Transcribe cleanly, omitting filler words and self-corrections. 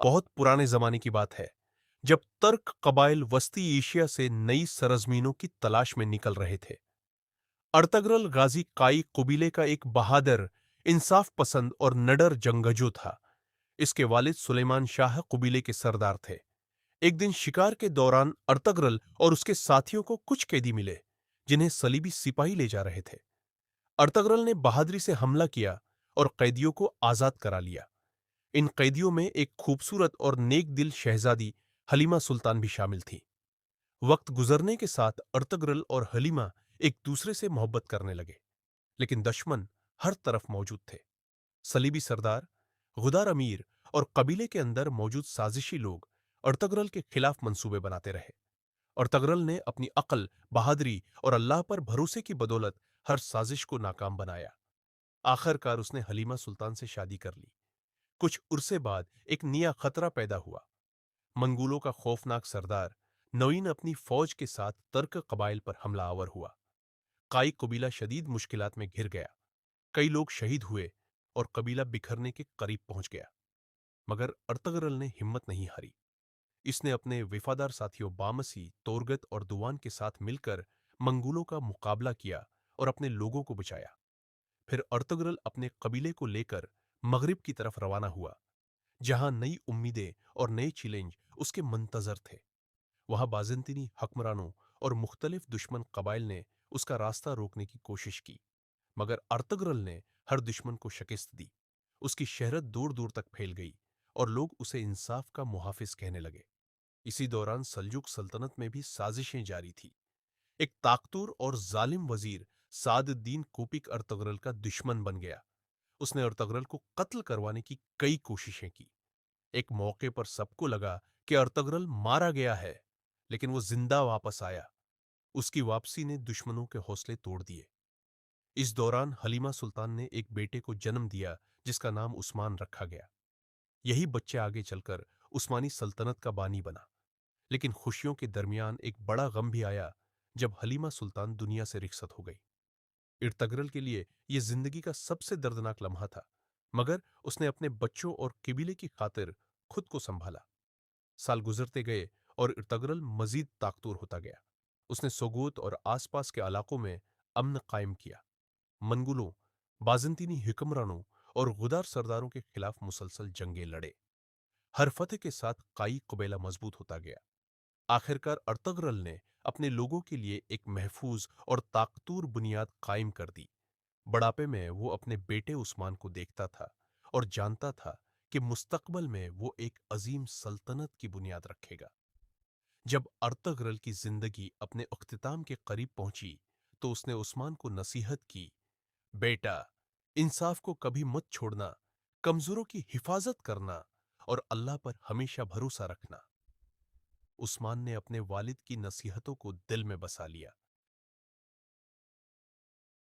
बहुत पुराने जमाने की बात है, जब तर्क कबाइल वस्ती एशिया से नई सरजमीनों की तलाश में निकल रहे थे। अर्तगरल गाजी काई कबीले का एक बहादुर, इंसाफ पसंद और निडर जंगजू था। इसके वालिद सुलेमान शाह कबीले के सरदार थे। एक दिन शिकार के दौरान अर्तगरल और उसके साथियों को कुछ कैदी मिले, जिन्हें सलीबी सिपाही ले जा रहे थे। अर्तगरल ने बहादुरी से हमला किया और कैदियों को आजाद करा लिया। इन कैदियों में एक खूबसूरत और नेक दिल शहजादी हलीमा सुल्तान भी शामिल थी। वक्त गुजरने के साथ अर्तगरल और हलीमा एक दूसरे से मोहब्बत करने लगे, लेकिन दुश्मन हर तरफ मौजूद थे। सलीबी सरदार, गुदार अमीर और कबीले के अंदर मौजूद साजिशी लोग अर्तगरल के खिलाफ मंसूबे बनाते रहे। अर्तगरल ने अपनी अक्ल, बहादुरी और अल्लाह पर भरोसे की बदौलत हर साजिश को नाकाम बनाया। आखिरकार उसने हलीमा सुल्तान से शादी कर ली। कुछ उरसे बाद एक नया खतरा पैदा हुआ। मंगोलों का खौफनाक सरदार नवीन अपनी फौज के साथ तर्क कबाइल पर हमला आवर हुआ। काई कबीला शदीद मुश्किलात में घिर गया। कई लोग शहीद हुए और कबीला बिखरने के करीब पहुंच गया। मगर अर्तगरल ने हिम्मत नहीं हारी। इसने अपने वफादार साथियों बामसी, तोरगत और दुवान के साथ मिलकर मंगोलों का मुकाबला किया और अपने लोगों को बचाया। फिर अर्तगरल अपने कबीले को लेकर मगरिब की तरफ रवाना हुआ, जहां नई उम्मीदें और नए चैलेंज उसके मंतजर थे। वहां बाज़ंतीनी हक्मरानों और मुख्तलिफ दुश्मन कबाइल ने उसका रास्ता रोकने की कोशिश की, मगर अर्तगरल ने हर दुश्मन को शिकस्त दी। उसकी शहरत दूर दूर तक फैल गई और लोग उसे इंसाफ का मुहाफिज कहने लगे। इसी दौरान सल्जुक सल्तनत में भी साजिशें जारी थी। एक ताकतूर और जालिम वजीर सादुद्दीन कोपिक अर्तगरल का दुश्मन बन गया। उसने अर्तगरल को कत्ल करवाने की कई कोशिशें की। एक मौके पर सबको लगा कि अर्तगरल मारा गया है, लेकिन वो जिंदा वापस आया। उसकी वापसी ने दुश्मनों के हौसले तोड़ दिए। इस दौरान हलीमा सुल्तान ने एक बेटे को जन्म दिया, जिसका नाम उस्मान रखा गया। यही बच्चा आगे चलकर उस्मानी सल्तनत का बानी बना। लेकिन खुशियों के दरमियान एक बड़ा गम भी आया, जब हलीमा सुल्तान दुनिया से रिखसत हो गई। अर्तगरल के लिए यह जिंदगी का सबसे दर्दनाक लम्हा था, मगर उसने अपने बच्चों और कबीले की खातिर खुद को संभाला। साल गुजरते गए और अर्तगरल मजीद ताकतवर होता गया। उसने सोगोत और आसपास के इलाकों में अमन कायम किया। मंगोलों, बाज़ंतीनी हुक्मरानों और गुदार सरदारों के खिलाफ मुसलसल जंगें लड़े। हर फतह के साथ काई कबीला मजबूत होता गया। आखिरकार अर्तगरल ने अपने लोगों के लिए एक महफूज और ताकतवर बुनियाद कायम कर दी। बुढ़ापे में वो अपने बेटे उस्मान को देखता था और जानता था कि मुस्तकबल में वो एक अजीम सल्तनत की बुनियाद रखेगा। जब अर्तगरल की जिंदगी अपने अख्तिताम के करीब पहुंची, तो उसने उस्मान को नसीहत की, बेटा, इंसाफ को कभी मत छोड़ना, कमजोरों की हिफाजत करना और अल्लाह पर हमेशा भरोसा रखना। उस्मान ने अपने वालिद की नसीहतों को दिल में बसा लिया